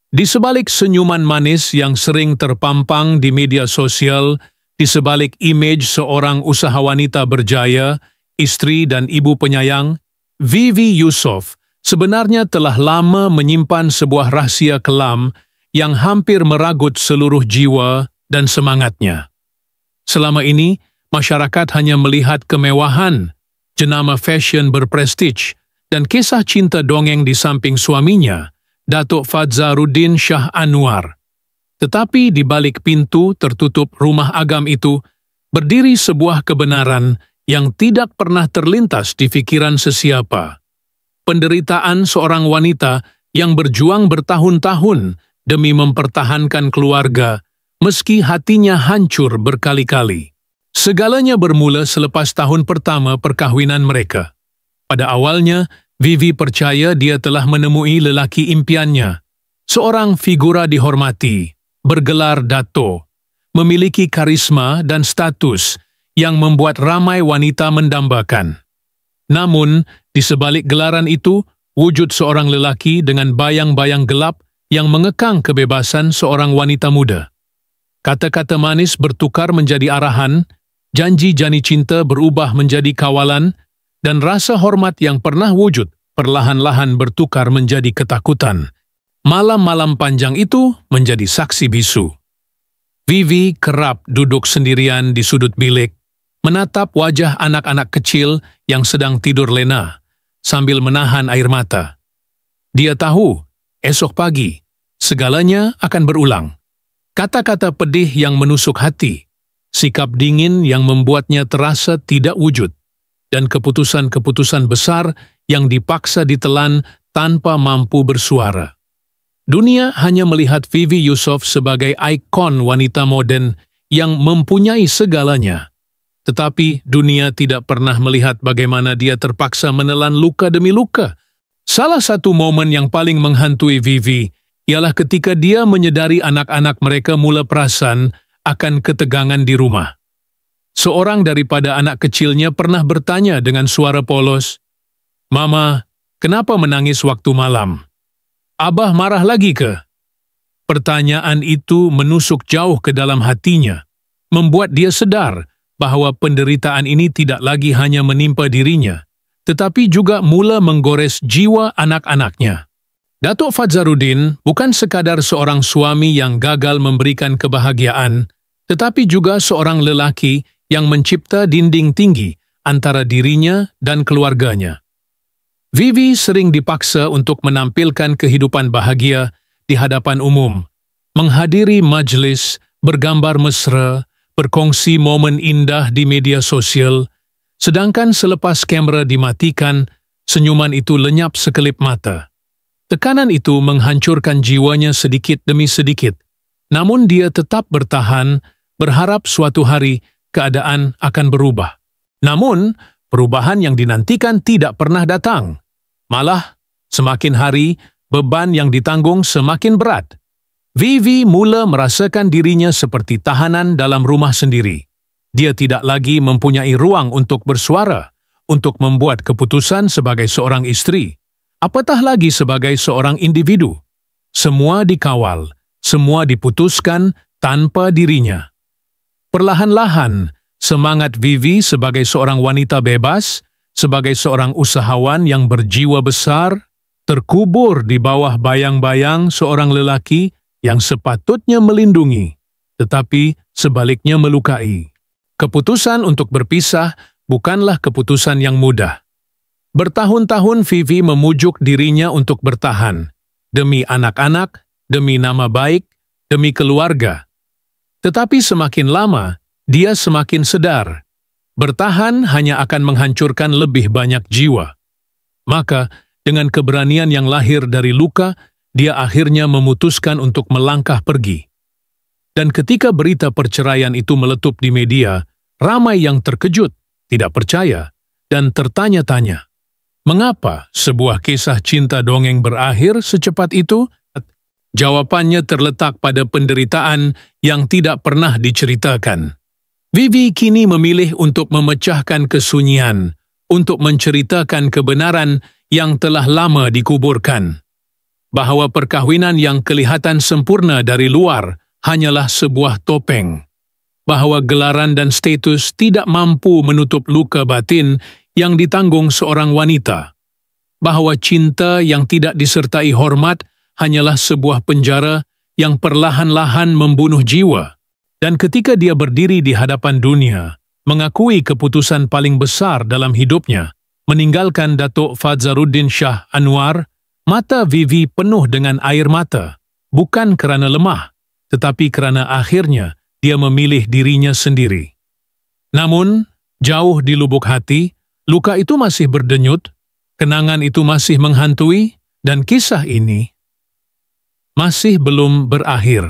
Di sebalik senyuman manis yang sering terpampang di media sosial, di sebalik imej seorang usaha wanita berjaya, istri dan ibu penyayang, Vivi Yusof sebenarnya telah lama menyimpan sebuah rahasia kelam yang hampir meragut seluruh jiwa dan semangatnya. Selama ini, masyarakat hanya melihat kemewahan, jenama fashion berprestij, dan kisah cinta dongeng di samping suaminya, Datuk Fadzaruddin Shah Anwar. Tetapi di balik pintu tertutup rumah agam itu, berdiri sebuah kebenaran yang tidak pernah terlintas di pikiran sesiapa. Penderitaan seorang wanita yang berjuang bertahun-tahun demi mempertahankan keluarga, meski hatinya hancur berkali-kali. Segalanya bermula selepas tahun pertama perkahwinan mereka. Pada awalnya, Vivi percaya dia telah menemui lelaki impiannya, seorang figura dihormati, bergelar Dato', memiliki karisma dan status yang membuat ramai wanita mendambakan. Namun, di sebalik gelaran itu, wujud seorang lelaki dengan bayang-bayang gelap yang mengekang kebebasan seorang wanita muda. Kata-kata manis bertukar menjadi arahan, janji-janji cinta berubah menjadi kawalan, dan rasa hormat yang pernah wujud perlahan-lahan bertukar menjadi ketakutan. Malam-malam panjang itu menjadi saksi bisu. Vivi kerap duduk sendirian di sudut bilik, menatap wajah anak-anak kecil yang sedang tidur lena, sambil menahan air mata. Dia tahu, esok pagi, segalanya akan berulang. Kata-kata pedih yang menusuk hati, sikap dingin yang membuatnya terasa tidak wujud, dan keputusan-keputusan besar yang dipaksa ditelan tanpa mampu bersuara. Dunia hanya melihat Vivi Yusof sebagai ikon wanita moden yang mempunyai segalanya. Tetapi dunia tidak pernah melihat bagaimana dia terpaksa menelan luka demi luka. Salah satu momen yang paling menghantui Vivi ialah ketika dia menyadari anak-anak mereka mula perasan akan ketegangan di rumah. Seorang daripada anak kecilnya pernah bertanya dengan suara polos, "Mama, kenapa menangis waktu malam? Abah marah lagi ke?" Pertanyaan itu menusuk jauh ke dalam hatinya, membuat dia sadar bahwa penderitaan ini tidak lagi hanya menimpa dirinya, tetapi juga mula menggores jiwa anak-anaknya. Datuk Fadzaruddin bukan sekadar seorang suami yang gagal memberikan kebahagiaan, tetapi juga seorang lelaki yang mencipta dinding tinggi antara dirinya dan keluarganya. Vivi sering dipaksa untuk menampilkan kehidupan bahagia di hadapan umum, menghadiri majlis, bergambar mesra, berkongsi momen indah di media sosial, sedangkan selepas kamera dimatikan, senyuman itu lenyap sekelip mata. Tekanan itu menghancurkan jiwanya sedikit demi sedikit, namun dia tetap bertahan, berharap suatu hari keadaan akan berubah. Namun, perubahan yang dinantikan tidak pernah datang. Malah, semakin hari, beban yang ditanggung semakin berat. Vivi mula merasakan dirinya seperti tahanan dalam rumah sendiri. Dia tidak lagi mempunyai ruang untuk bersuara, untuk membuat keputusan sebagai seorang istri, apatah lagi sebagai seorang individu. Semua dikawal, semua diputuskan tanpa dirinya. Perlahan-lahan, semangat Vivi sebagai seorang wanita bebas, sebagai seorang usahawan yang berjiwa besar, terkubur di bawah bayang-bayang seorang lelaki yang sepatutnya melindungi, tetapi sebaliknya melukai. Keputusan untuk berpisah bukanlah keputusan yang mudah. Bertahun-tahun Vivi memujuk dirinya untuk bertahan, demi anak-anak, demi nama baik, demi keluarga. Tetapi semakin lama, dia semakin sadar, bertahan hanya akan menghancurkan lebih banyak jiwa. Maka, dengan keberanian yang lahir dari luka, dia akhirnya memutuskan untuk melangkah pergi. Dan ketika berita perceraian itu meletup di media, ramai yang terkejut, tidak percaya, dan tertanya-tanya, mengapa sebuah kisah cinta dongeng berakhir secepat itu? Jawabannya terletak pada penderitaan yang tidak pernah diceritakan. Vivi kini memilih untuk memecahkan kesunyian, untuk menceritakan kebenaran yang telah lama dikuburkan. bahwa perkahwinan yang kelihatan sempurna dari luar hanyalah sebuah topeng, bahwa gelaran dan status tidak mampu menutup luka batin yang ditanggung seorang wanita, bahwa cinta yang tidak disertai hormat hanyalah sebuah penjara yang perlahan-lahan membunuh jiwa. Dan ketika dia berdiri di hadapan dunia, mengakui keputusan paling besar dalam hidupnya, meninggalkan Datuk Fadzaruddin Shah Anwar, mata Vivi penuh dengan air mata, bukan kerana lemah, tetapi kerana akhirnya dia memilih dirinya sendiri. Namun, jauh di lubuk hati, luka itu masih berdenyut, kenangan itu masih menghantui, dan kisah ini masih belum berakhir.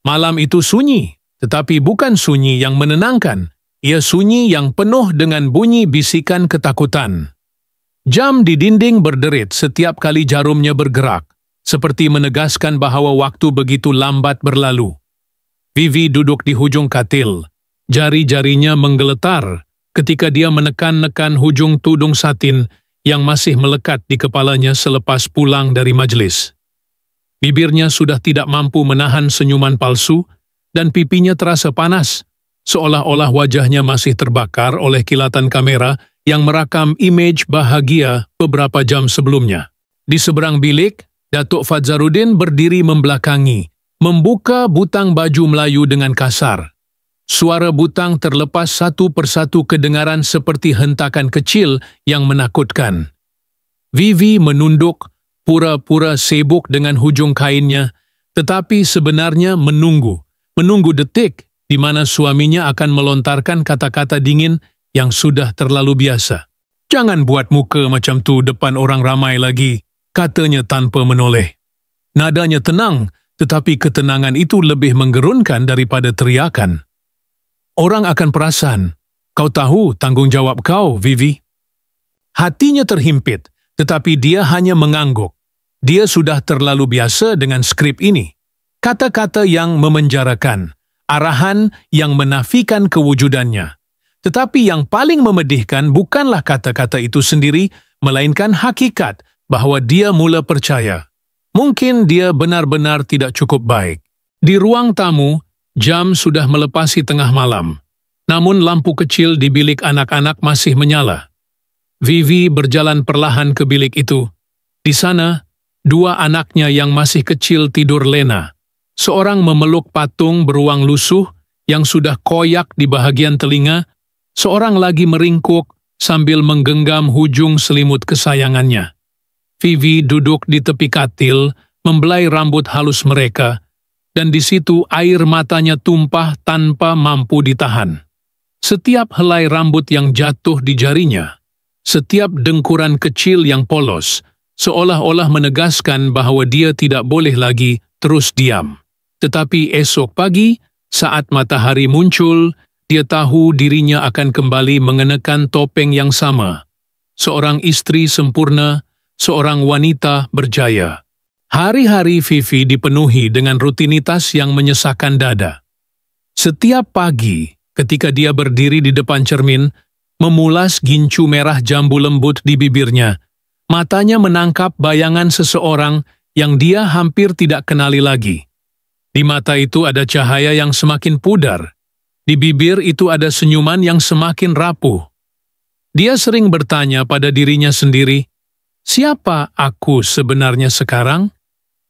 Malam itu sunyi, tetapi bukan sunyi yang menenangkan. Ia sunyi yang penuh dengan bunyi bisikan ketakutan. Jam di dinding berderit setiap kali jarumnya bergerak, seperti menegaskan bahawa waktu begitu lambat berlalu. Vivi duduk di hujung katil. Jari-jarinya menggeletar ketika dia menekan-nekan hujung tudung satin yang masih melekat di kepalanya selepas pulang dari majlis. Bibirnya sudah tidak mampu menahan senyuman palsu, dan pipinya terasa panas, seolah-olah wajahnya masih terbakar oleh kilatan kamera yang merakam imej bahagia beberapa jam sebelumnya. Di seberang bilik, Datuk Fadzaruddin berdiri membelakangi, membuka butang baju Melayu dengan kasar. Suara butang terlepas satu persatu kedengaran seperti hentakan kecil yang menakutkan. Vivi menunduk, pura-pura sibuk dengan hujung kainnya, tetapi sebenarnya menunggu detik di mana suaminya akan melontarkan kata-kata dingin yang sudah terlalu biasa. "Jangan buat muka macam tu depan orang ramai lagi," katanya tanpa menoleh. Nadanya tenang, tetapi ketenangan itu lebih menggerunkan daripada teriakan. "Orang akan perasan. Kau tahu tanggungjawab kau, Vivi." Hatinya terhimpit, tetapi dia hanya mengangguk. Dia sudah terlalu biasa dengan skrip ini. Kata-kata yang memenjarakan, arahan yang menafikan kewujudannya. Tetapi yang paling memedihkan bukanlah kata-kata itu sendiri, melainkan hakikat bahawa dia mula percaya. Mungkin dia benar-benar tidak cukup baik. Di ruang tamu, jam sudah melepasi tengah malam. Namun lampu kecil di bilik anak-anak masih menyala. Vivi berjalan perlahan ke bilik itu. Di sana, dua anaknya yang masih kecil tidur lena. Seorang memeluk patung beruang lusuh yang sudah koyak di bahagian telinga, seorang lagi meringkuk sambil menggenggam hujung selimut kesayangannya. Vivi duduk di tepi katil, membelai rambut halus mereka, dan di situ air matanya tumpah tanpa mampu ditahan. Setiap helai rambut yang jatuh di jarinya, setiap dengkuran kecil yang polos, seolah-olah menegaskan bahawa dia tidak boleh lagi terus diam. Tetapi esok pagi, saat matahari muncul, dia tahu dirinya akan kembali mengenakan topeng yang sama. Seorang istri sempurna, seorang wanita berjaya. Hari-hari Vivi dipenuhi dengan rutinitas yang menyesakkan dada. Setiap pagi, ketika dia berdiri di depan cermin, memulas gincu merah jambu lembut di bibirnya, matanya menangkap bayangan seseorang yang dia hampir tidak kenali lagi. Di mata itu ada cahaya yang semakin pudar. Di bibir itu ada senyuman yang semakin rapuh. Dia sering bertanya pada dirinya sendiri, siapa aku sebenarnya sekarang?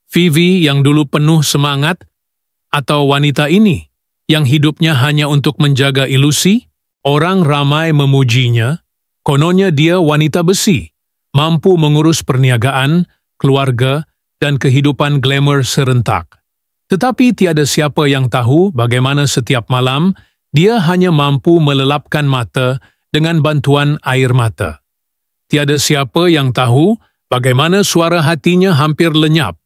Vivi yang dulu penuh semangat, atau wanita ini yang hidupnya hanya untuk menjaga ilusi? Orang ramai memujinya, kononnya dia wanita besi, mampu mengurus perniagaan, keluarga, dan kehidupan glamour serentak. Tetapi tiada siapa yang tahu bagaimana setiap malam dia hanya mampu melelapkan mata dengan bantuan air mata. Tiada siapa yang tahu bagaimana suara hatinya hampir lenyap,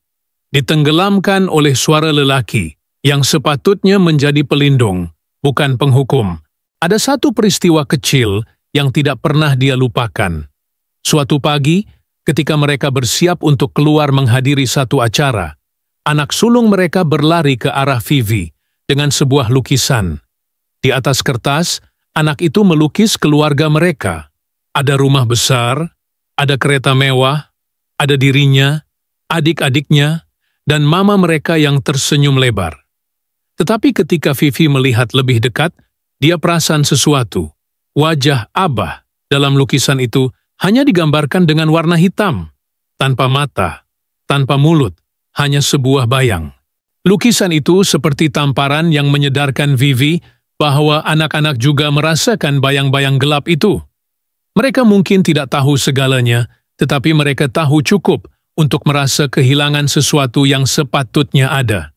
ditenggelamkan oleh suara lelaki yang sepatutnya menjadi pelindung, bukan penghukum. Ada satu peristiwa kecil yang tidak pernah dia lupakan. Suatu pagi, ketika mereka bersiap untuk keluar menghadiri satu acara, anak sulung mereka berlari ke arah Vivi dengan sebuah lukisan. Di atas kertas, anak itu melukis keluarga mereka. Ada rumah besar, ada kereta mewah, ada dirinya, adik-adiknya, dan mama mereka yang tersenyum lebar. Tetapi ketika Vivi melihat lebih dekat, dia perasan sesuatu. Wajah Abah dalam lukisan itu hanya digambarkan dengan warna hitam, tanpa mata, tanpa mulut, hanya sebuah bayang. Lukisan itu seperti tamparan yang menyadarkan Vivi bahwa anak-anak juga merasakan bayang-bayang gelap itu. Mereka mungkin tidak tahu segalanya, tetapi mereka tahu cukup untuk merasa kehilangan sesuatu yang sepatutnya ada.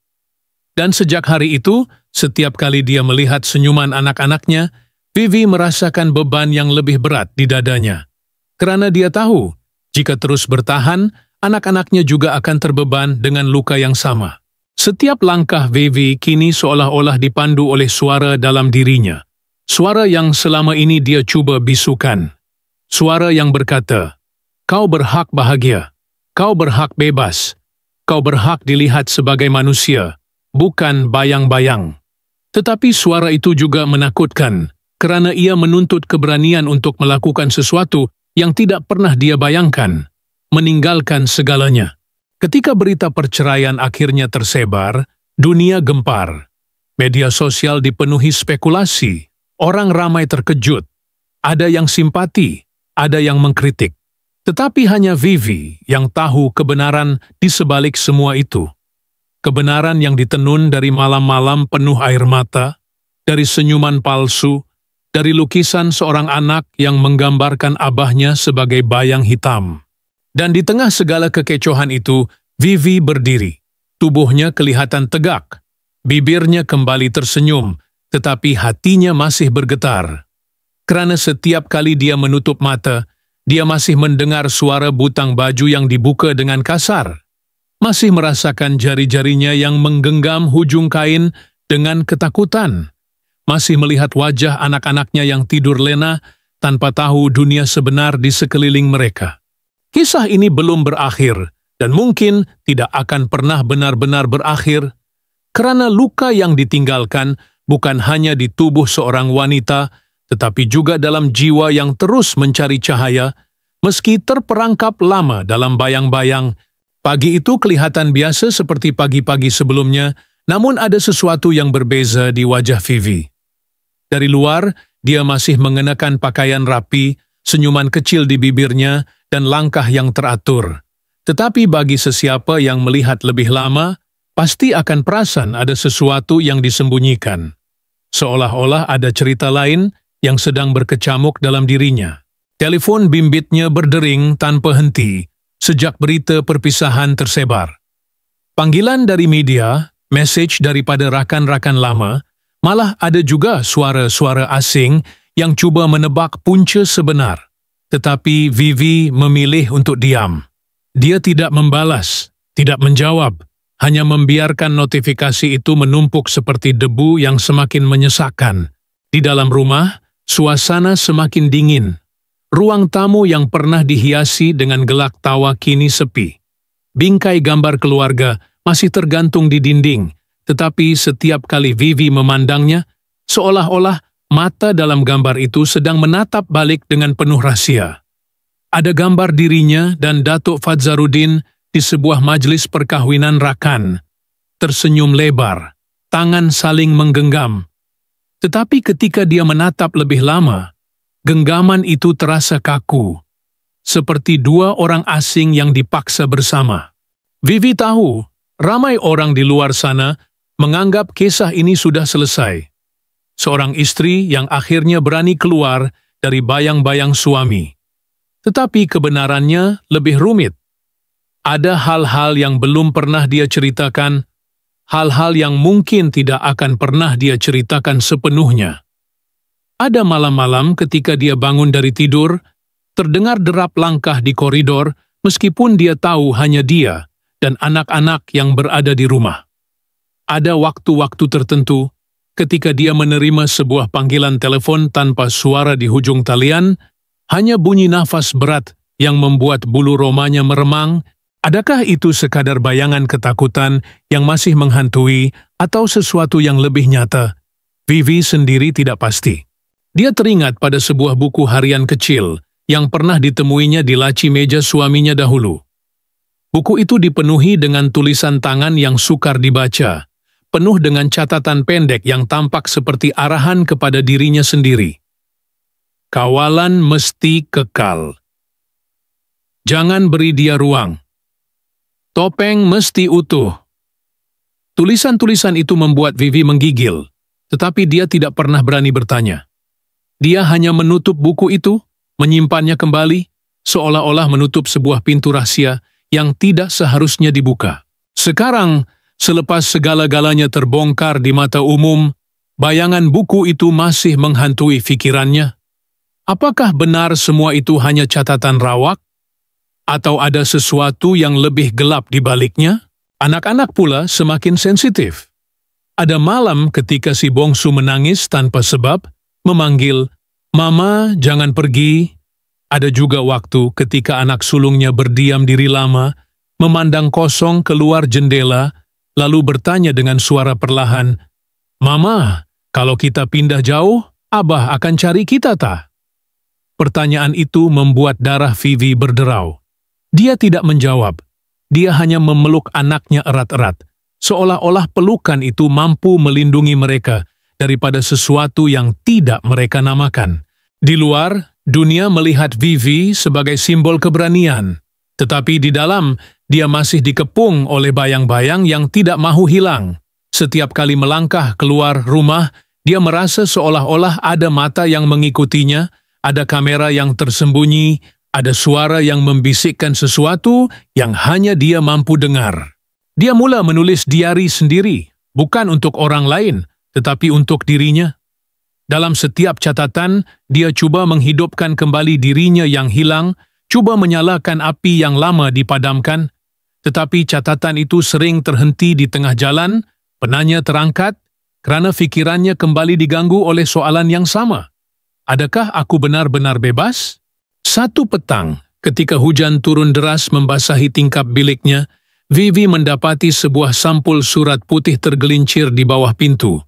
Dan sejak hari itu, setiap kali dia melihat senyuman anak-anaknya, Vivi merasakan beban yang lebih berat di dadanya. Karena dia tahu, jika terus bertahan, anak-anaknya juga akan terbeban dengan luka yang sama. Setiap langkah Vivi kini seolah-olah dipandu oleh suara dalam dirinya. Suara yang selama ini dia coba bisukan. Suara yang berkata, "Kau berhak bahagia. Kau berhak bebas. Kau berhak dilihat sebagai manusia, bukan bayang-bayang." Tetapi suara itu juga menakutkan, karena ia menuntut keberanian untuk melakukan sesuatu yang tidak pernah dia bayangkan, meninggalkan segalanya. Ketika berita perceraian akhirnya tersebar, dunia gempar. Media sosial dipenuhi spekulasi, orang ramai terkejut, ada yang simpati, ada yang mengkritik. Tetapi hanya Vivi yang tahu kebenaran di sebalik semua itu. Kebenaran yang ditenun dari malam-malam penuh air mata, dari senyuman palsu, dari lukisan seorang anak yang menggambarkan abahnya sebagai bayang hitam. Dan di tengah segala kekecohan itu, Vivi berdiri. Tubuhnya kelihatan tegak, bibirnya kembali tersenyum, tetapi hatinya masih bergetar. Karena setiap kali dia menutup mata, dia masih mendengar suara butang baju yang dibuka dengan kasar. Masih merasakan jari-jarinya yang menggenggam hujung kain dengan ketakutan. Masih melihat wajah anak-anaknya yang tidur lena tanpa tahu dunia sebenar di sekeliling mereka. Kisah ini belum berakhir dan mungkin tidak akan pernah benar-benar berakhir karena luka yang ditinggalkan bukan hanya di tubuh seorang wanita, tetapi juga dalam jiwa yang terus mencari cahaya, meski terperangkap lama dalam bayang-bayang. Pagi itu kelihatan biasa seperti pagi-pagi sebelumnya, namun ada sesuatu yang berbeza di wajah Vivi. Dari luar, dia masih mengenakan pakaian rapi, senyuman kecil di bibirnya, dan langkah yang teratur. Tetapi bagi sesiapa yang melihat lebih lama, pasti akan perasan ada sesuatu yang disembunyikan. Seolah-olah ada cerita lain yang sedang berkecamuk dalam dirinya. Telepon bimbitnya berdering tanpa henti sejak berita perpisahan tersebar. Panggilan dari media, mesej daripada rakan-rakan lama, malah ada juga suara-suara asing yang cuba menebak punca sebenar. Tetapi Vivi memilih untuk diam. Dia tidak membalas, tidak menjawab, hanya membiarkan notifikasi itu menumpuk seperti debu yang semakin menyesakkan. Di dalam rumah, suasana semakin dingin. Ruang tamu yang pernah dihiasi dengan gelak tawa kini sepi. Bingkai gambar keluarga masih tergantung di dinding, tetapi setiap kali Vivi memandangnya, seolah-olah mata dalam gambar itu sedang menatap balik dengan penuh rahasia. Ada gambar dirinya dan Datuk Fadzarudin di sebuah majlis perkahwinan rakan. Tersenyum lebar, tangan saling menggenggam. Tetapi ketika dia menatap lebih lama, genggaman itu terasa kaku, seperti dua orang asing yang dipaksa bersama. Vivi tahu, ramai orang di luar sana menganggap kisah ini sudah selesai. Seorang istri yang akhirnya berani keluar dari bayang-bayang suami. Tetapi kebenarannya lebih rumit. Ada hal-hal yang belum pernah dia ceritakan, hal-hal yang mungkin tidak akan pernah dia ceritakan sepenuhnya. Ada malam-malam ketika dia bangun dari tidur, terdengar derap langkah di koridor meskipun dia tahu hanya dia dan anak-anak yang berada di rumah. Ada waktu-waktu tertentu, ketika dia menerima sebuah panggilan telepon tanpa suara di hujung talian, hanya bunyi nafas berat yang membuat bulu romanya meremang. Adakah itu sekadar bayangan ketakutan yang masih menghantui atau sesuatu yang lebih nyata? Vivi sendiri tidak pasti. Dia teringat pada sebuah buku harian kecil yang pernah ditemuinya di laci meja suaminya dahulu. Buku itu dipenuhi dengan tulisan tangan yang sukar dibaca, penuh dengan catatan pendek yang tampak seperti arahan kepada dirinya sendiri. Kawalan mesti kekal. Jangan beri dia ruang. Topeng mesti utuh. Tulisan-tulisan itu membuat Vivi menggigil, tetapi dia tidak pernah berani bertanya. Dia hanya menutup buku itu, menyimpannya kembali, seolah-olah menutup sebuah pintu rahasia yang tidak seharusnya dibuka. Sekarang, selepas segala-galanya terbongkar di mata umum, bayangan buku itu masih menghantui pikirannya. Apakah benar semua itu hanya catatan rawak? Atau ada sesuatu yang lebih gelap di baliknya? Anak-anak pula semakin sensitif. Ada malam ketika si bongsu menangis tanpa sebab, memanggil, "Mama, jangan pergi." Ada juga waktu ketika anak sulungnya berdiam diri lama, memandang kosong keluar jendela, lalu bertanya dengan suara perlahan, "Mama, kalau kita pindah jauh, Abah akan cari kita tak?" Pertanyaan itu membuat darah Vivi berderau. Dia tidak menjawab. Dia hanya memeluk anaknya erat-erat, seolah-olah pelukan itu mampu melindungi mereka daripada sesuatu yang tidak mereka namakan. Di luar, dunia melihat Vivi sebagai simbol keberanian, tetapi di dalam, dia masih dikepung oleh bayang-bayang yang tidak mahu hilang. Setiap kali melangkah keluar rumah, dia merasa seolah-olah ada mata yang mengikutinya, ada kamera yang tersembunyi, ada suara yang membisikkan sesuatu yang hanya dia mampu dengar. Dia mula menulis diari sendiri, bukan untuk orang lain, tetapi untuk dirinya. Dalam setiap catatan, dia cuba menghidupkan kembali dirinya yang hilang, cuba menyalakan api yang lama dipadamkan, tetapi catatan itu sering terhenti di tengah jalan, penanya terangkat, kerana fikirannya kembali diganggu oleh soalan yang sama. Adakah aku benar-benar bebas? Satu petang, ketika hujan turun deras membasahi tingkap biliknya, Vivi mendapati sebuah sampul surat putih tergelincir di bawah pintu.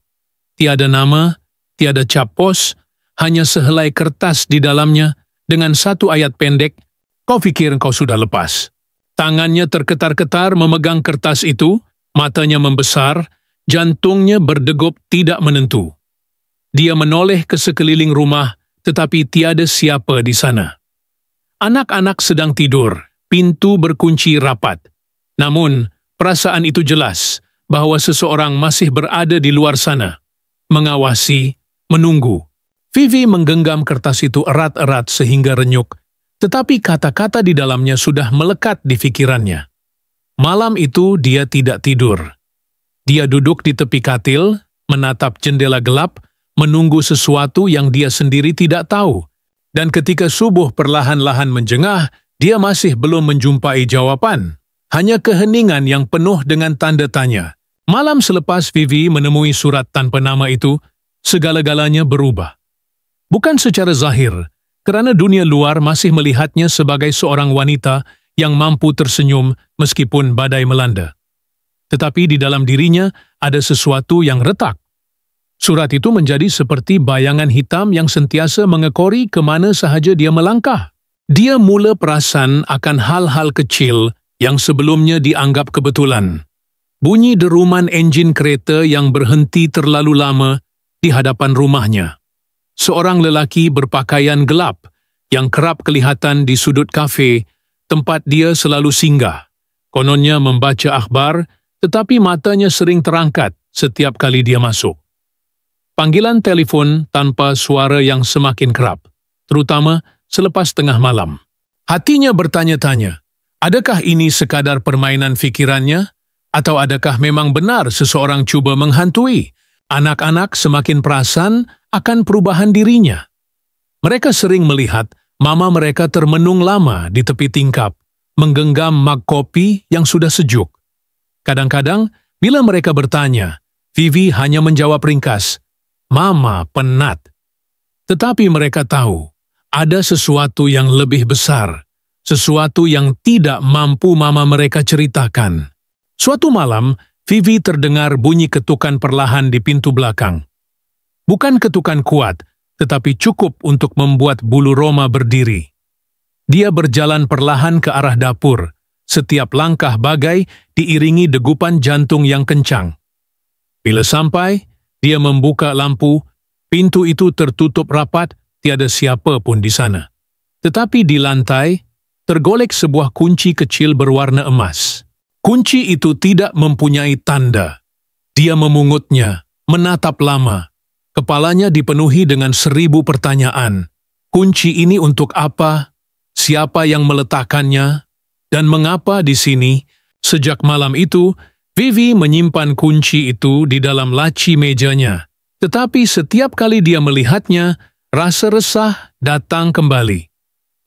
Tiada nama, tiada cap pos, hanya sehelai kertas di dalamnya, dengan satu ayat pendek, "Kau pikir kau sudah lepas." Tangannya terketar-ketar memegang kertas itu, matanya membesar, jantungnya berdegup tidak menentu. Dia menoleh ke sekeliling rumah, tetapi tiada siapa di sana. Anak-anak sedang tidur, pintu berkunci rapat. Namun, perasaan itu jelas bahwa seseorang masih berada di luar sana, mengawasi, menunggu. Vivi menggenggam kertas itu erat-erat sehingga renyuk, tetapi kata-kata di dalamnya sudah melekat di pikirannya. Malam itu dia tidak tidur. Dia duduk di tepi katil, menatap jendela gelap, menunggu sesuatu yang dia sendiri tidak tahu. Dan ketika subuh perlahan-lahan menjengah, dia masih belum menjumpai jawaban. Hanya keheningan yang penuh dengan tanda tanya. Malam selepas Vivi menemui surat tanpa nama itu, segala-galanya berubah. Bukan secara zahir, kerana dunia luar masih melihatnya sebagai seorang wanita yang mampu tersenyum meskipun badai melanda. Tetapi di dalam dirinya ada sesuatu yang retak. Surat itu menjadi seperti bayangan hitam yang sentiasa mengekori ke mana sahaja dia melangkah. Dia mula perasan akan hal-hal kecil yang sebelumnya dianggap kebetulan. Bunyi deruman enjin kereta yang berhenti terlalu lama di hadapan rumahnya. Seorang lelaki berpakaian gelap yang kerap kelihatan di sudut kafe, tempat dia selalu singgah. Kononnya membaca akhbar, tetapi matanya sering terangkat setiap kali dia masuk. Panggilan telefon tanpa suara yang semakin kerap, terutama selepas tengah malam. Hatinya bertanya-tanya, adakah ini sekadar permainan fikirannya, atau adakah memang benar seseorang cuba menghantui? Anak-anak semakin perasan akan perubahan dirinya. Mereka sering melihat mama mereka termenung lama di tepi tingkap, menggenggam mug kopi yang sudah sejuk. Kadang-kadang, bila mereka bertanya, Vivi hanya menjawab ringkas, "Mama penat." Tetapi mereka tahu, ada sesuatu yang lebih besar, sesuatu yang tidak mampu mama mereka ceritakan. Suatu malam, Vivi terdengar bunyi ketukan perlahan di pintu belakang. Bukan ketukan kuat, tetapi cukup untuk membuat bulu roma berdiri. Dia berjalan perlahan ke arah dapur, Setiap langkah bagai diiringi degupan jantung yang kencang. Bila sampai, dia membuka lampu, pintu itu tertutup rapat, tiada siapa pun di sana. Tetapi di lantai, tergolek sebuah kunci kecil berwarna emas. Kunci itu tidak mempunyai tanda. Dia memungutnya, menatap lama. Kepalanya dipenuhi dengan 1000 pertanyaan. Kunci ini untuk apa? Siapa yang meletakkannya? Dan mengapa di sini? Sejak malam itu, Vivi menyimpan kunci itu di dalam laci mejanya. Tetapi setiap kali dia melihatnya, rasa resah datang kembali.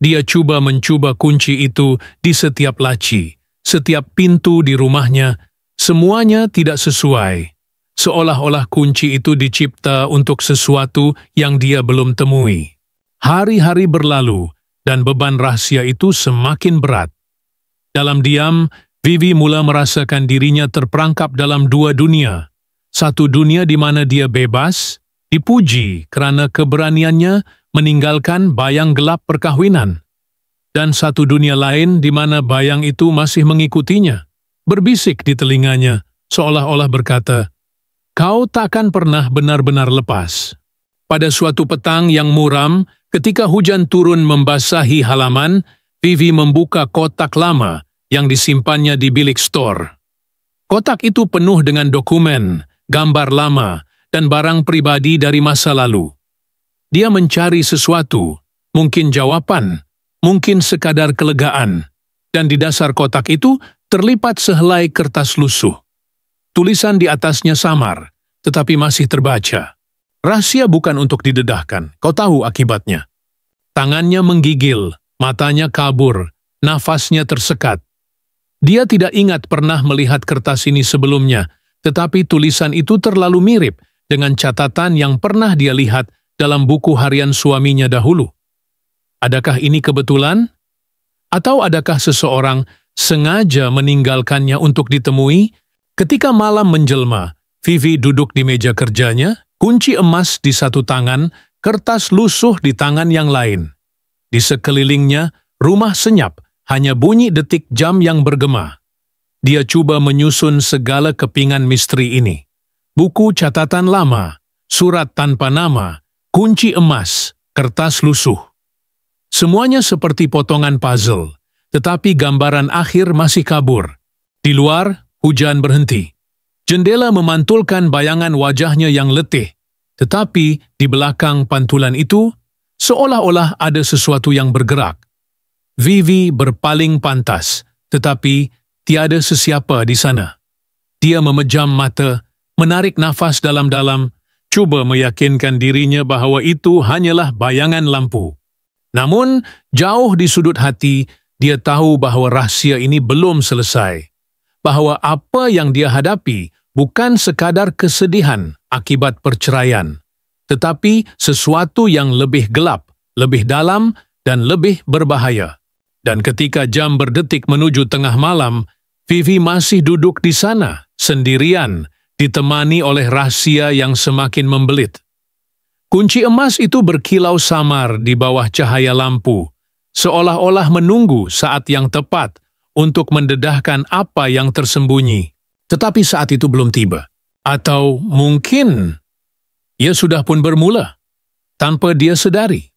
Dia mencoba kunci itu di setiap laci, setiap pintu di rumahnya, semuanya tidak sesuai. Seolah-olah kunci itu dicipta untuk sesuatu yang dia belum temui. Hari-hari berlalu, dan beban rahasia itu semakin berat. Dalam diam, Vivi mula merasakan dirinya terperangkap dalam 2 dunia. Satu dunia di mana dia bebas, dipuji kerana keberaniannya meninggalkan bayang gelap perkahwinan. Dan satu dunia lain di mana bayang itu masih mengikutinya, berbisik di telinganya, seolah-olah berkata, "Kau takkan pernah benar-benar lepas." Pada suatu petang yang muram, ketika hujan turun membasahi halaman, Vivi membuka kotak lama yang disimpannya di bilik store. Kotak itu penuh dengan dokumen, gambar lama, dan barang pribadi dari masa lalu. Dia mencari sesuatu, mungkin jawapan, mungkin sekadar kelegaan, dan di dasar kotak itu terlipat sehelai kertas lusuh. Tulisan di atasnya samar, tetapi masih terbaca. Rahasia bukan untuk didedahkan, kau tahu akibatnya. Tangannya menggigil, matanya kabur, nafasnya tersekat. Dia tidak ingat pernah melihat kertas ini sebelumnya, tetapi tulisan itu terlalu mirip dengan catatan yang pernah dia lihat dalam buku harian suaminya dahulu. Adakah ini kebetulan? Atau adakah seseorang sengaja meninggalkannya untuk ditemui? Ketika malam menjelma, Vivi duduk di meja kerjanya, kunci emas di satu tangan, kertas lusuh di tangan yang lain. Di sekelilingnya, rumah senyap, hanya bunyi detik jam yang bergema. Dia coba menyusun segala kepingan misteri ini. Buku catatan lama, surat tanpa nama, kunci emas, kertas lusuh. Semuanya seperti potongan puzzle, tetapi gambaran akhir masih kabur. Di luar, hujan berhenti. Jendela memantulkan bayangan wajahnya yang letih, tetapi di belakang pantulan itu, seolah-olah ada sesuatu yang bergerak. Vivi berpaling pantas, tetapi tiada sesiapa di sana. Dia memejam mata, menarik nafas dalam-dalam, cuba meyakinkan dirinya bahawa itu hanyalah bayangan lampu. Namun, jauh di sudut hati, dia tahu bahawa rahsia ini belum selesai. Bahawa apa yang dia hadapi bukan sekadar kesedihan akibat perceraian, tetapi sesuatu yang lebih gelap, lebih dalam, dan lebih berbahaya. Dan ketika jam berdetik menuju tengah malam, Vivi masih duduk di sana, sendirian, ditemani oleh rahasia yang semakin membelit. Kunci emas itu berkilau samar di bawah cahaya lampu, seolah-olah menunggu saat yang tepat untuk mendedahkan apa yang tersembunyi. Tetapi saat itu belum tiba. Atau mungkin ia sudah pun bermula, tanpa dia sedari.